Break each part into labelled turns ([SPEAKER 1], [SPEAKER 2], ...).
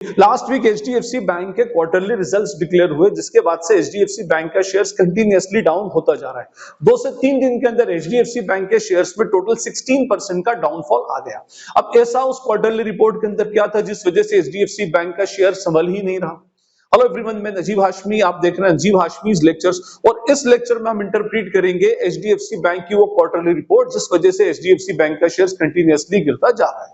[SPEAKER 1] Last week HDFC bank के quarterly results declare हुए, जिसके बाद से एचडीएफसी बैंक का शेयर्स कंटिन्यूअसली डाउन होता जा रहा है। 2 से 3 दिन के अंदर एचडीएफसी बैंक के शेयर्स में टोटल 16% का डाउनफॉल आ गया। अब ऐसा उस क्वार्टरली रिपोर्ट के अंदर क्या था जिस वजह से एचडीएफसी बैंक का शेयर संभल ही नहीं रहा। हेलो एवरीवन, मैं नजीब हाशमी, आप देख रहे हैं नजीब हाशमीज लेक्चर्स, और इस लेक्चर में हम इंटरप्रेट करेंगे एचडीएफसी बैंक की वो क्वार्टरली रिपोर्ट जिस वजह से एचडीएफसी बैंक का शेयर कंटिन्यूअसली गिरता जा रहा है।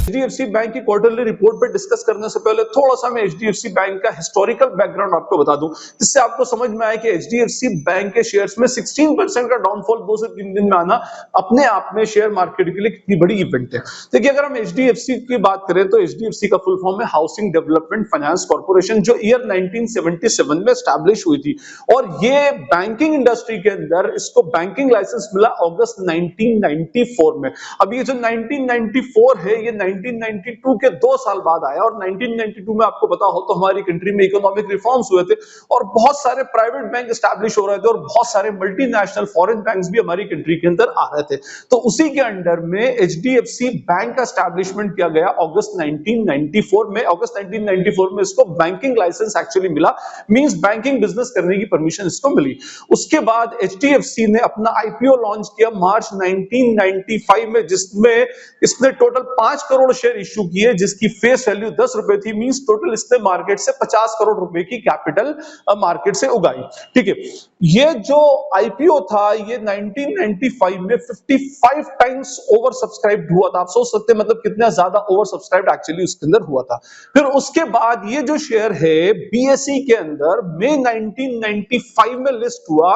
[SPEAKER 1] एचडीएफसी बैंक की क्वार्टरली रिपोर्ट पे डिस्कस करने से पहले थोड़ा सा मैं एचडीएफसी बैंक का हिस्टोरिकल बैकग्राउंड आपको बता दूं, जिससे आपको समझ में आए कि एचडीएफसी बैंक के शेयर्स में 16% का डाउनफॉल 2 से 3 दिन में आना अपने आप में शेयर मार्केट के लिए कितनी बड़ी इवेंट है। देखिए, अगर हम एचडीएफसी की बात करें तो एचडीएफसी का फुल फॉर्म है हाउसिंग डेवलपमेंट फाइनेंस कॉर्पोरेशन, जो ईयर 1977 में एस्टैब्लिश हुई थी, और ये बैंकिंग इंडस्ट्री के अंदर इसको बैंकिंग लाइसेंस मिला अगस्त 1994 में। अब ये जो 1994 है, ये 1992 के 2 साल बाद आया, और 1992 में आपको पता हो तो हमारी कंट्री में इकोनॉमिक रिफॉर्म्स हुए थे और बहुत सारे प्राइवेट बैंक एस्टैब्लिश हो रहे थे और बहुत सारे मल्टीनेशनल फॉरेन बैंक्स भी हमारी कंट्री के अंदर आ रहे थे। तो उसी के अंडर में एचडीएफसी बैंक का एस्टैब्लिशमेंट किया गया अगस्त 1994 में। अगस्त 1994 में इसको बैंकिंग लाइसेंस एक्चुअली मिला, मींस बैंकिंग बिजनेस करने की परमिशन इसको मिली। उसके बाद एचडीएफसी ने अपना आईपीओ लॉन्च किया मार्च 1995 में, जिसमें इसने टोटल 5 करोड़ शेयर इश्यू किए, जिसकी फेस वैल्यू 10 रुपए थी, मींस टोटल इसने मार्केट से 50 करोड़ रुपए की कैपिटल मार्केट से उगाई। ठीक है, ये जो आईपीओ था ये 1995 में 55 टाइम्स ओवर सब्सक्राइब्ड हुआ था। आप सोच सकते हैं मतलब कितना ज्यादा ओवर सब्सक्राइब्ड एक्चुअली उसके अंदर हुआ था। फिर उसके बाद ये जो शेयर है बीएसई के अंदर मई 1995 में लिस्ट हुआ,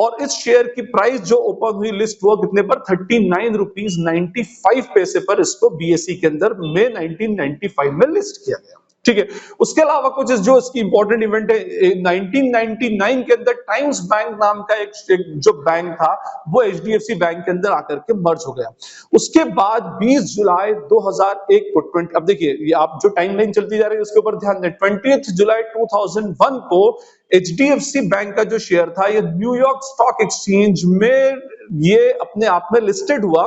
[SPEAKER 1] और इस शेयर की प्राइस जो ओपन हुई, लिस्ट हुआ कितने पर, 39 रुपीज 95 पैसे पर इसको बीएसई के अंदर मई 1995 में लिस्ट किया गया। ठीक है, उसके अलावा कुछ जो इसकी इंपॉर्टेंट इवेंट है, 1999 के अंदर टाइम्स बैंक नाम का एक जो बैंक था वो एचडीएफसी बैंक के अंदर आकर के मर्ज हो गया। उसके बाद 20 जुलाई 2001 को अब देखिए ये आप जो टाइमलाइन चलती जा रही है उसके ऊपर ध्यान दें, 20 जुलाई 2001 को एचडीएफसी बैंक का जो शेयर था ये न्यूयॉर्क स्टॉक एक्सचेंज में ये अपने आप में लिस्टेड हुआ,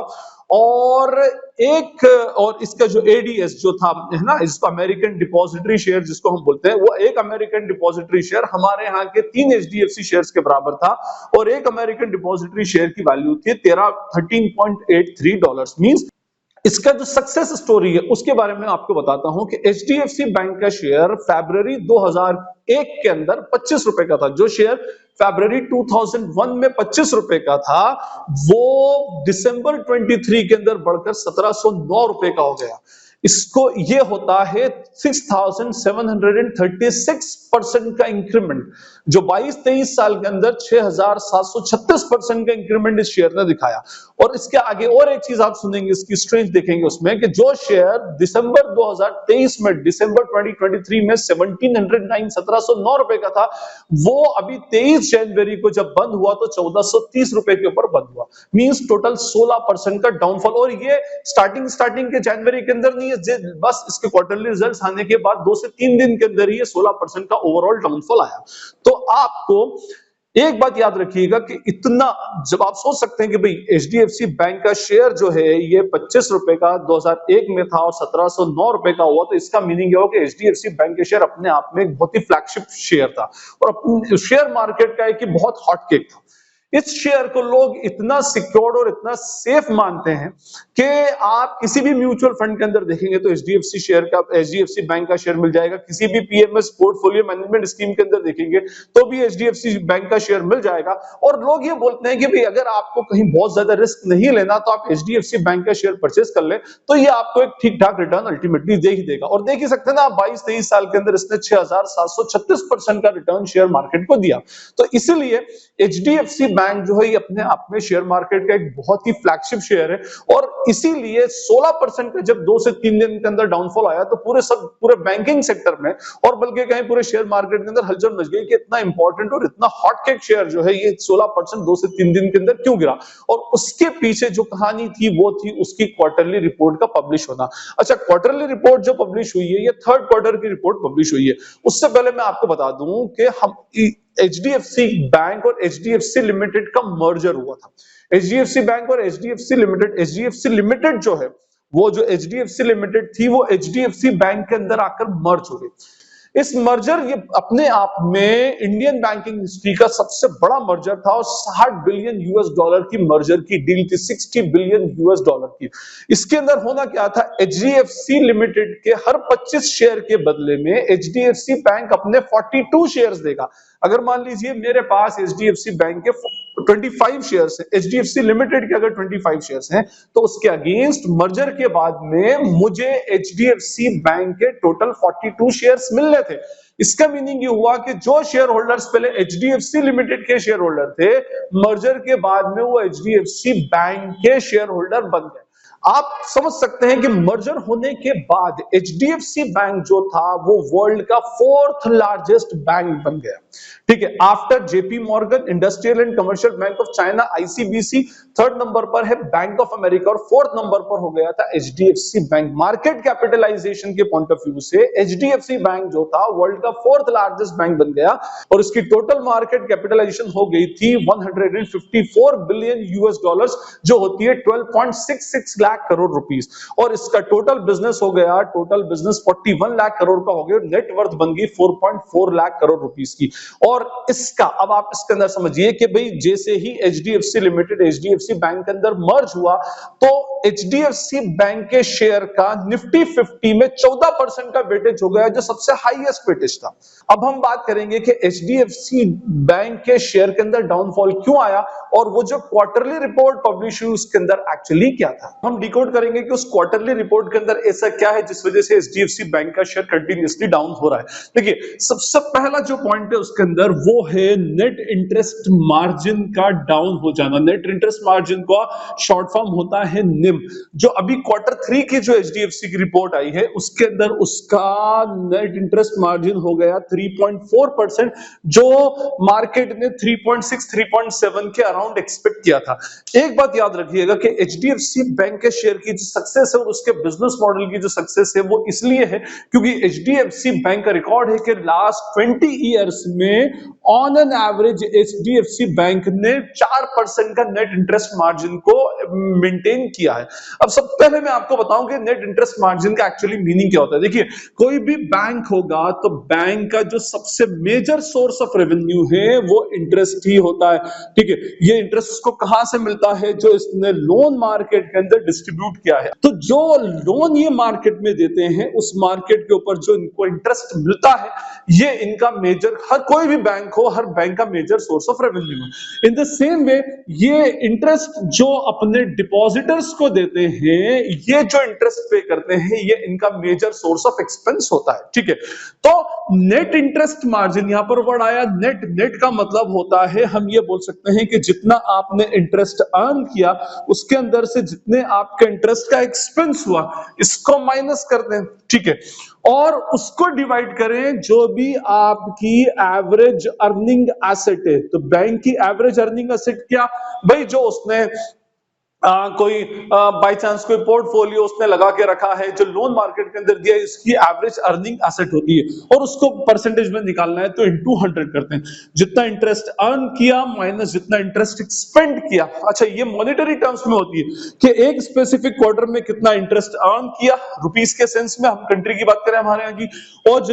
[SPEAKER 1] और इसका जो एडीएस जो था है ना, इसको अमेरिकन डिपॉजिटरी शेयर जिसको हम बोलते हैं, वो एक अमेरिकन डिपॉजिटरी शेयर हमारे यहाँ के 3 एचडीएफसी शेयर्स के बराबर था, और एक अमेरिकन डिपॉजिटरी शेयर की वैल्यू थी $13.83। मींस इसका जो सक्सेस स्टोरी है उसके बारे में आपको बताता हूं कि एचडीएफसी बैंक का शेयर फरवरी 2001 के अंदर 25 रुपए का था। जो शेयर फरवरी 2001 में 25 रुपए का था वो दिसंबर 23 के अंदर बढ़कर 1709 रुपए का हो गया। इसको ये होता है 6736% का इंक्रीमेंट, जो 22-23 साल के अंदर 6736% का इंक्रीमेंट इस शेयर ने दिखाया। और इसके आगे और एक चीज आप सुनेंगे, इसकी स्ट्रेंथ देखेंगे उसमें, कि जो शेयर दिसंबर 2023 में, दिसंबर 2023 में 1709 रुपए का था, वो अभी 23 जनवरी को जब बंद हुआ तो 1430 रुपए के ऊपर बंद हुआ। मींस टोटल 16% का डाउनफॉल। और ये स्टार्टिंग के जनवरी के अंदर नहीं है, बस इसके क्वार्टरली रिजल्ट्स आने के बाद 2 से 3 दिन के अंदर ही ये 16% का ओवरऑल डाउनफॉल आया। तो आपको एक बात याद रखिएगा कि इतना, जब आप सोच सकते हैं कि भाई एचडीएफसी बैंक का शेयर जो है ये 25 रुपए का 2001 में था और 1709 रुपए का हुआ, तो इसका मीनिंग ये हो कि एचडीएफसी बैंक के शेयर अपने आप में एक बहुत ही फ्लैगशिप शेयर था, और शेयर मार्केट का एक बहुत हॉट केक था। इस शेयर को लोग इतना सिक्योर्ड और इतना सेफ मानते हैं कि आप किसी भी म्यूचुअल फंड के अंदर देखेंगे तो एचडीएफसी शेयर का, एचडीएफसी बैंक का शेयर मिल जाएगा। किसी भी पीएमएस पोर्टफोलियो मैनेजमेंट स्कीम के अंदर देखेंगे तो भी एचडीएफसी बैंक का शेयर मिल जाएगा। और लोग ये बोलते हैं कि भाई अगर आपको कहीं बहुत ज्यादा रिस्क नहीं लेना तो आप एचडीएफसी बैंक का शेयर परचेज कर ले, तो ये आपको एक ठीक ठाक रिटर्न अल्टीमेटली दे ही देगा। और देख ही सकते हैं ना, 22-23 साल के अंदर इसने 6736% का रिटर्न शेयर मार्केट को दिया। तो इसीलिए एचडीएफसी बैंक जो है ये अपने आप में शेयर मार्केट का एक बहुत ही फ्लैगशिप शेयर है, और इसीलिए 16% का जब 2 से 3 दिन के अंदर डाउनफॉल आया तो पूरे बैंकिंग सेक्टर में, और बल्कि कहीं पूरे शेयर मार्केट के अंदर हलचल मच गई कि इतना इंपॉर्टेंट और इतना हॉट केक शेयर जो है ये 16% 2 से 3 दिन के अंदर क्यों गिरा। और उसके पीछे जो कहानी थी वो थी उसकी क्वार्टरली रिपोर्ट का पब्लिश होना। अच्छा, क्वार्टरली रिपोर्ट जो पब्लिश हुई है ये 3rd क्वार्टर की रिपोर्ट पब्लिश हुई है। उससे पहले मैं आपको बता दूं कि हम एचडीएफसी बैंक और एचडीएफसी लिमिटेड का मर्जर हुआ था। एचडीएफसी बैंक और एचडीएफसी लिमिटेड जो है वो जो एचडीएफसी लिमिटेड थी वो एचडीएफसी बैंक के अंदर आकर मर्ज हो गई। इस मर्जर ये अपने आप में इंडियन बैंकिंग हिस्ट्री का सबसे बड़ा मर्जर था और 60 बिलियन यूएस डॉलर की मर्जर की डील थी, 60 बिलियन यूएस डॉलर की। इसके अंदर होना क्या था, एचडीएफसी लिमिटेड के हर 25 शेयर के बदले में एचडीएफसी बैंक अपने 42 शेयर्स देगा। अगर मान लीजिए मेरे पास एचडीएफसी बैंक के 25 शेयर्स हैं, एचडीएफसी लिमिटेड के अगर 25 शेयर्स हैं, तो उसके अगेंस्ट मर्जर के बाद में मुझे एचडीएफसी बैंक के टोटल 42 शेयर्स मिलने थे। इसका मीनिंग ये हुआ कि जो शेयर होल्डर्स पहले एचडीएफसी लिमिटेड के शेयर होल्डर थे, मर्जर के बाद में वो एचडीएफसी बैंक के शेयर होल्डर बन गए। आप समझ सकते हैं कि मर्जर होने के बाद एचडीएफसी बैंक जो था वो वर्ल्ड का 4th लार्जेस्ट बैंक बन गया। ठीक है, after JP Morgan, industrial and commercial bank of China, ICBC, 3rd number पर है बैंक ऑफ अमेरिका और 4th नंबर पर हो गया था एचडीएफसी बैंक। मार्केट कैपिटलाइजेशन के पॉइंट ऑफ व्यू से एचडीएफसी बैंक जो था वर्ल्ड का 4th लार्जेस्ट बैंक बन गया और इसकी टोटल मार्केट कैपिटलाइजेशन हो गई थी 154 बिलियन यूएस डॉलर्स, जो होती है 12.66 लाख करोड़ रुपीस। और इसका टोटल बिजनेस हो गया, टोटल बिजनेस 41 लाख करोड़ का हो गया, नेटवर्थ बन गई 4.4 लाख करोड़ रुपीस की। और इसका अब आप इसके अंदर समझिए कि भाई जैसे ही एचडीएफसी लिमिटेड एचडीएफसी बैंक के अंदर मर्ज हुआ तो एचडीएफसी बैंक के शेयर का निफ्टी 50 में 14% का वेटेज हो गया, जो सबसे हाईएस्ट वेटेज था। अब हम बात करेंगे कि एचडीएफसी बैंक के शेयर के अंदर डाउनफॉल क्यों आया और वो जो क्वार्टरली रिपोर्ट पब्लिश हुई उसके अंदर एक्चुअली क्या था। हम डिकोड करेंगे कि उस क्वार्टरली रिपोर्ट के अंदर ऐसा क्या है जिस वजह से एचडीएफसी बैंक का शेयर कंटिन्यूअसली डाउन हो रहा है। देखिए, सबसे पहला जो पॉइंट है उसके अंदर वो है नेट इंटरेस्ट मार्जिन का डाउन हो जाना। नेट इंटरेस्ट मार्जिन का शॉर्ट फॉर्म होता है निम। जो अभी Q3 की जो एचडीएफसी की रिपोर्ट आई है उसके अंदर उसका नेट इंटरेस्ट मार्जिन हो गया 3.4%, जो मार्केट ने 3.6 3.7 के अराउंड एक्सपेक्ट किया था। एक बात याद रखिएगा कि एचडीएफसी बैंक के शेयर की जो सक्सेस है और उसके बिजनेस मॉडल की जो सक्सेस है वो इसलिए है क्योंकि एचडीएफसी बैंक का रिकॉर्ड है कि लास्ट 20 इयर्स में on an average HDFC bank ने 4% का नेट इंटरेस्ट मार्जिन को मेंटेन किया है। अब सब पहले मैं आपको बताऊं कि नेट इंटरेस्ट मार्जिन का एक्चुअली मीनिंग क्या होता है। देखिए, कोई भी बैंक होगा तो बैंक का जो सबसे मेजर सोर्स ऑफ रेवेन्यू है वो इंटरेस्ट ही होता है। ठीक है, ये इंटरेस्ट उसको कहां से मिलता है, जो इसने लोन मार्केट के अंदर डिस्ट्रीब्यूट किया है। तो जो लोन ये मार्केट में देते हैं उस मार्केट के ऊपर जो इनको इंटरेस्ट मिलता है, ये इनका मेजर, हर कोई भी बैंक हो, हर बैंक का मेजर सोर्स ऑफ रेवेन्यू है। इन द सेम वे ये इंटरेस्ट जो अपने डिपॉजिटर्स को देते हैं, ये जो इंटरेस्ट पे करते हैं, ये इनका मेजर सोर्स ऑफ एक्सपेंस होता है। ठीक है, तो नेट इंटरेस्ट मार्जिन यहां पर वर्ड आया नेट। नेट का मतलब होता है, हम ये बोल सकते हैं कि जितना आपने इंटरेस्ट अर्न किया उसके अंदर से जितने आपके इंटरेस्ट का एक्सपेंस हुआ इसको माइनस कर दें। ठीक है, और उसको डिवाइड करें जो भी आपकी एवरेज अर्निंग एसेट है। तो बैंक की एवरेज अर्निंग एसेट क्या भाई, जो उसने कोई बाय चांस कोई पोर्टफोलियो उसने लगा के रखा है जो लोन मार्केट के अंदर दिया, इसकी एवरेज अर्निंग एसेट होती है और उसको परसेंटेज में निकालना है तो इनटू 100 करते हैं। जितना इंटरेस्ट अर्न किया माइनस जितना इंटरेस्ट एक्सपेंड किया। अच्छा, ये मॉनेटरी टर्म्स में होती है कि एक स्पेसिफिक क्वार्टर में कितना इंटरेस्ट अर्न किया, रुपीस के सेंस में, हम कंट्री की बात करें हमारे यहाँ की, और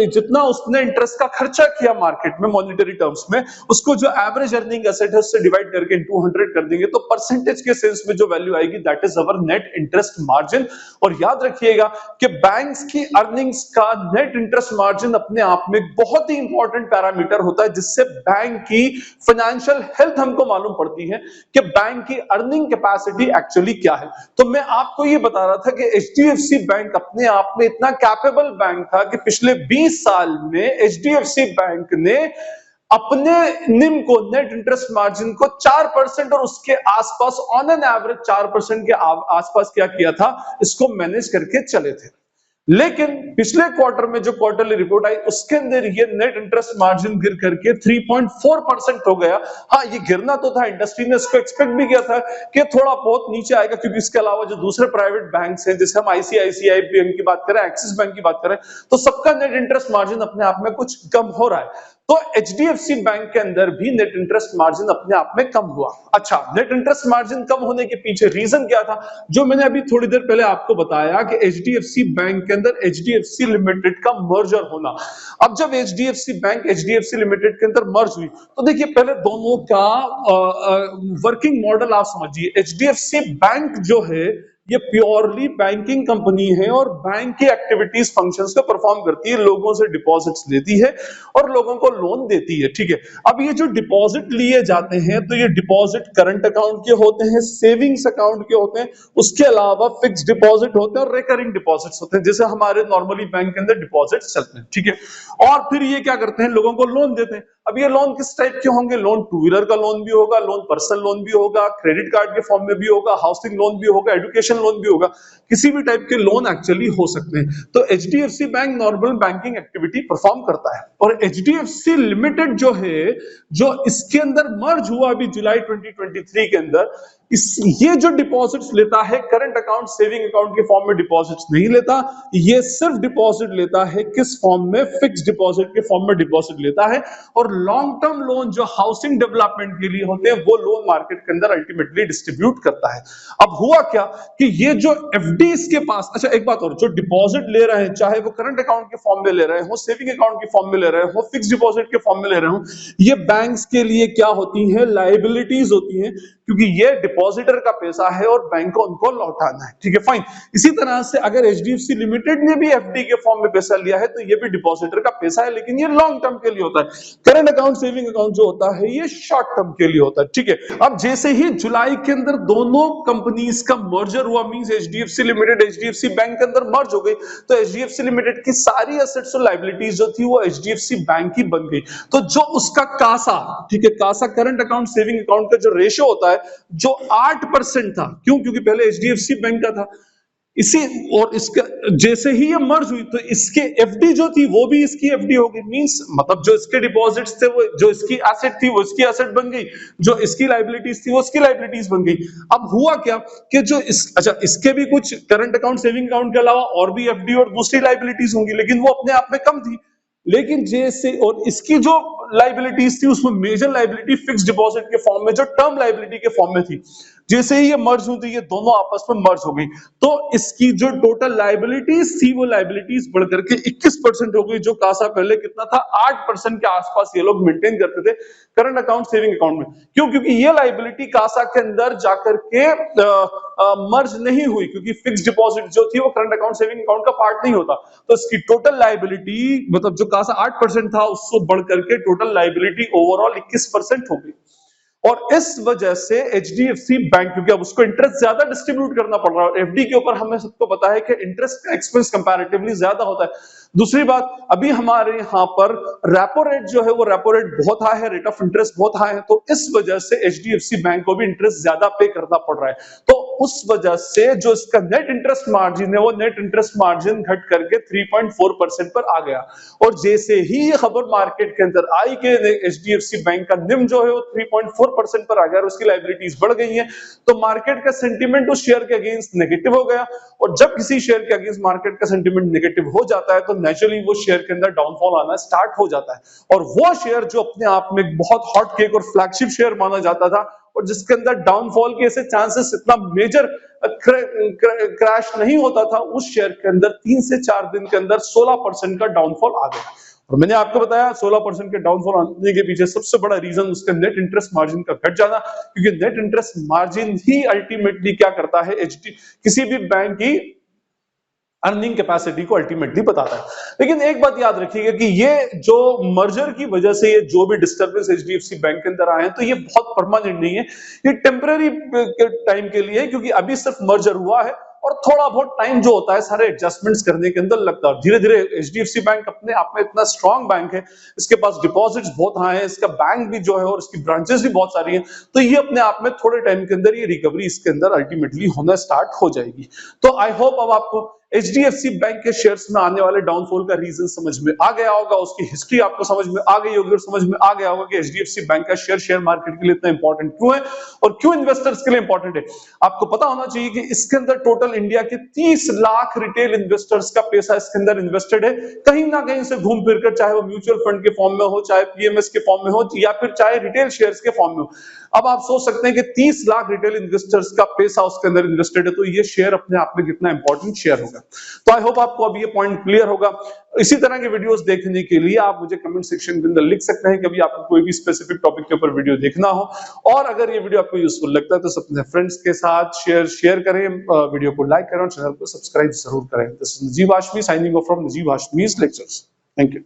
[SPEAKER 1] जितना उसने इंटरेस्ट का खर्चा किया मार्केट में मॉनेटरी टर्म्स में, उसको जो एवरेज अर्निंग एसेट है उससे डिवाइड करके इनटू 100 कर देंगे तो परसेंटेज के सेंस में जो वैल्यू आएगी that is our net interest margin. और याद रखिएगा कि बैंक्स की अर्निंग्स का नेट इंटरेस्ट मार्जिन अपने आप में बहुत ही इंपॉर्टेंट पैरामीटर होता है, जिससे बैंक की फाइनेंशियल हेल्थ हमको मालूम पड़ती है कि बैंक की अर्निंग कैपेसिटी एक्चुअली क्या है। तो मैं आपको ये बता रहा था कि एचडीएफसी बैंक अपने आप में इतना कैपेबल बैंक था कि पिछले 20 साल में एचडीएफसी बैंक ने अपने निम को, नेट इंटरेस्ट मार्जिन को 4% और उसके आसपास, ऑन एन एवरेज 4% के आसपास क्या किया था, इसको मैनेज करके चले थे। लेकिन पिछले क्वार्टर में जो क्वार्टरली रिपोर्ट आई उसके अंदर ये नेट इंटरेस्ट मार्जिन गिर करके 3.4% हो गया। हाँ, ये गिरना तो था, इंडस्ट्री ने इसको एक्सपेक्ट भी किया था कि थोड़ा बहुत नीचे आएगा, क्योंकि इसके अलावा जो दूसरे प्राइवेट बैंक्स हैं, जैसे हम आईसीआईसीआई बैंक की बात करें, एक्सिस बैंक की बात करें, तो सबका नेट इंटरेस्ट मार्जिन अपने आप में कुछ कम हो रहा है। तो एचडीएफसी बैंक के अंदर भी नेट इंटरेस्ट मार्जिन अपने आप में कम हुआ। अच्छा, नेट इंटरेस्ट मार्जिन कम होने के पीछे रीजन क्या था, जो मैंने अभी थोड़ी देर पहले आपको बताया कि एचडीएफसी बैंक के अंदर एचडीएफसी लिमिटेड का मर्जर होना। अब जब एचडीएफसी बैंक एचडीएफसी लिमिटेड के अंदर मर्ज हुई, तो देखिए पहले दोनों का वर्किंग मॉडल आप समझिए। एचडीएफसी बैंक जो है ये प्योरली बैंकिंग कंपनी है और बैंक की एक्टिविटीज फंक्शंस को परफॉर्म करती है, लोगों से डिपॉजिट्स लेती है और लोगों को लोन देती है, ठीक है। अब ये जो डिपॉजिट लिए जाते हैं, तो ये डिपॉजिट करंट अकाउंट के होते हैं, सेविंग्स अकाउंट के होते हैं, उसके अलावा फिक्स डिपॉजिट होते हैं और रिकरिंग डिपॉजिट्स होते हैं, जैसे हमारे नॉर्मली बैंक के अंदर डिपॉजिट्स चलते हैं, ठीक है। और फिर ये क्या करते हैं, लोगों को लोन देते हैं। अब ये लोन किस टाइप के होंगे, लोन टू व्हीलर का लोन भी होगा, लोन पर्सनल लोन भी होगा, क्रेडिट कार्ड के फॉर्म में भी होगा, हाउसिंग लोन भी होगा, एजुकेशन लोन भी होगा, किसी भी टाइप के लोन एक्चुअली हो सकते हैं। तो HDFC bank normal banking activity perform करता है। और एचडीएफसी लिमिटेड जो है, जो इसके अंदर मर्ज हुआ अभी जुलाई 2023 के अंदर, ये जो डिपॉजिट्स लेता है करंट अकाउंट सेविंग अकाउंट के फॉर्म में डिपॉजिट्स नहीं लेता, ये सिर्फ डिपॉजिट लेता है किस फॉर्म में, फिक्स डिपॉजिट के फॉर्म में डिपॉजिट लेता है। और लॉन्ग टर्म लोन जो हाउसिंग डेवलपमेंट के लिए होते हैं, वो लोन मार्केट के अंदर अल्टीमेटली डिस्ट्रीब्यूट करता है। अब हुआ क्या कि ये जो एफडी इसके पास, अच्छा एक बात और, जो डिपॉजिट ले रहे हैं, चाहे वो करंट अकाउंट के फॉर्म में ले रहे हो, सेविंग अकाउंट के फॉर्म में ले रहे हो, फिक्स डिपॉजिट के फॉर्म में ले रहे हो, ये बैंक्स के लिए क्या होती है, लायबिलिटीज होती हैं, क्योंकि ये डिपॉजिटर का पैसा है और बैंक को उनको लौटाना है, ठीक है, फाइन। इसी तरह से अगर एचडीएफसी लिमिटेड ने भी एफडी के फॉर्म में पैसा लिया है, तो ये भी डिपॉजिटर का पैसा है, लेकिन ये लॉन्ग टर्म के लिए होता है। करंट अकाउंट सेविंग अकाउंट जो होता है, ये शॉर्ट टर्म के लिए होता है, ठीक है। अब जैसे ही जुलाई के अंदर दोनों कंपनीज का मर्जर हुआ, means HDFC limited HDFC bank के अंदर मर्ज हो गई, तो एचडीएफसी लिमिटेड की सारी एसेट्स और लायबिलिटीज जो थी, वो एचडीएफसी बैंक की बन गई। तो जो उसका कासा, ठीक है, CASA current account saving account का जो रेशियो होता है, जो 8% था, क्यों, क्योंकि पहले एचडीएफसी बैंक का था, इसी और इसका जैसे ही ये मर्ज हुई, तो इसके एफडी जो थी वो भी इसकी एफडी हो गई, मींस मतलब जो इसके डिपॉजिट्स थे, वो जो इसकी एसेट थी वो इसकी एसेट बन गई, जो इसकी लायबिलिटीज थी वो इसकी लायबिलिटीज बन गई। अब हुआ क्या कि जो अच्छा, इसके भी कुछ करंट अकाउंट सेविंग अकाउंट के अलावा और भी एफडी और दूसरी लायबिलिटीज होंगी, लेकिन वो अपने आप में कम थी। लेकिन जैसे और इसकी जो लायबिलिटीज थी, उसमें मेजर लायबिलिटी फिक्स डिपॉजिट के फॉर्म में, जो टर्म लायबिलिटी के फॉर्म में थी, जैसे ही ये मर्ज हुई, ये दोनों आपस में मर्ज हो गई, तो इसकी जो टोटल लायबिलिटीज थी, वो लायबिलिटीज बढ़कर के 21% हो गई, जो कासा पहले कितना था, 8% के आसपास ये लोग मेंटेन करते थे करंट अकाउंट सेविंग अकाउंट में। क्यों, क्योंकि ये लायबिलिटी कासा के अंदर जाकर के मर्ज नहीं हुई, क्योंकि फिक्स डिपॉजिट जो थी वो करंट अकाउंट सेविंग अकाउंट का पार्ट नहीं होता, तो इसकी टोटल लायबिलिटी, मतलब जो कासा 8% था, उसको बढ़कर के टोटल लायबिलिटी ओवरऑल 21% हो गई। और इस वजह से एचडीएफसी बैंक, क्योंकि अब उसको इंटरेस्ट ज्यादा डिस्ट्रीब्यूट करना पड़ रहा है, एफडी के ऊपर हमें सबको पता है कि इंटरेस्ट का एक्सपेंस कंपैरेटिवली ज्यादा होता है। दूसरी बात, अभी हमारे यहाँ पर रेपो रेट जो है, वो रेपो रेट बहुत हाई है, रेट ऑफ इंटरेस्ट बहुत हाई है, तो इस वजह से एचडीएफसी बैंक को भी इंटरेस्ट ज्यादा पे करना पड़ रहा है। तो उस वजह से जो इसका नेट इंटरेस्ट मार्जिन है, वो नेट इंटरेस्ट मार्जिन घट करके 3.4% पर आ गया। और जैसे ही ये खबर मार्केट के अंदर आई कि एचडीएफसी बैंक का निम जो है वो 3.4% पर आ गया और उसकी लायबिलिटीज बढ़ गई हैं, तो मार्केट का सेंटीमेंट उस शेयर के अगेंस्ट नेगेटिव हो गया। और जब किसी शेयर के अगेंस्ट मार्केट का सेंटीमेंट नेगेटिव हो जाता है, तो नेचुरली वो शेयर के अंदर डाउनफॉल आना स्टार्ट हो जाता है। और वो शेयर जो अपने आप में बहुत हॉट केक और फ्लैगशिप शेयर माना जाता था, और जिसके अंदर डाउनफॉल के ऐसे चांसेस इतना मेजर क्रैश नहीं होता था, उस शेयर के अंदर 3 से 4 दिन के अंदर 16% का डाउनफॉल आ गया। और मैंने आपको बताया 16% के डाउनफॉल आने के पीछे सबसे बड़ा रीजन उसका नेट इंटरेस्ट मार्जिन का घट जाना, क्योंकि नेट इंटरेस्ट मार्जिन ही अल्टीमेटली क्या करता है, किसी भी बैंक की अर्निंग कैपेसिटी को अल्टीमेटली बताता है। लेकिन एक बात याद रखिएगा कि ये जो मर्जर की वजह से ये जो भी डिस्टर्बेंस एचडीएफसी बैंक के अंदर आए हैं, तो ये बहुत परमानेंट नहीं है, ये टेम्पररी टाइम के लिए है, क्योंकि अभी सिर्फ मर्जर हुआ है और थोड़ा बहुत टाइम जो होता है सारे एडजस्टमेंट्स करने के अंदर लगता है। धीरे धीरे एचडीएफसी बैंक अपने आप में इतना स्ट्रॉन्ग बैंक है, इसके पास डिपॉजिट्स बहुत हाई है, इसका बैंक भी जो है और इसकी ब्रांचेस भी बहुत सारी हैं, तो ये अपने आप में थोड़े टाइम के अंदर ये रिकवरी इसके अंदर अल्टीमेटली होना स्टार्ट हो जाएगी। तो आई होप अब आपको एचडीएफसी बैंक के शेयर्स में आने वाले डाउनफॉल का रीजन समझ में आ गया होगा, उसकी हिस्ट्री आपको समझ में आ गई होगी और समझ में आ गया होगा कि एचडीएफसी बैंक का शेयर मार्केट के लिए इतना इंपॉर्टेंट क्यों है और क्यों इन्वेस्टर्स के लिए इंपॉर्टेंट है। आपको पता होना चाहिए कि इसके अंदर टोटल टोटल इंडिया के 30 लाख रिटेल इन्वेस्टर्स का पैसा इसके अंदर इन्वेस्टेड है, कहीं ना कहीं से घूम फिर कर, चाहे वो म्यूचुअल फंड के फॉर्म में हो, चाहे पीएमएस के फॉर्म में हो, या फिर चाहे रिटेल शेयर्स के फॉर्म में हो। अब आप सोच सकते हैं कि 30 लाख रिटेल इन्वेस्टर्स का पैसा उसके अंदर इन्वेस्टेड है, तो ये शेयर अपने आप में कितना इंपॉर्टेंट शेयर होगा। तो आई होप आपको अब ये पॉइंट क्लियर होगा। इसी तरह के वीडियोस देखने के लिए आप मुझे कमेंट सेक्शन के अंदर लिख सकते हैं कि अभी आपको कोई भी स्पेसिफिक टॉपिक के ऊपर वीडियो देखना हो, और अगर ये वीडियो आपको यूजफुल लगता है तो अपने फ्रेंड्स के साथ शेयर करें, वीडियो को लाइक करें और चैनल को सब्सक्राइब जरूर करें। This is Najeeb Hashmi signing off from Najeeb Hashmi's lectures. Thank you.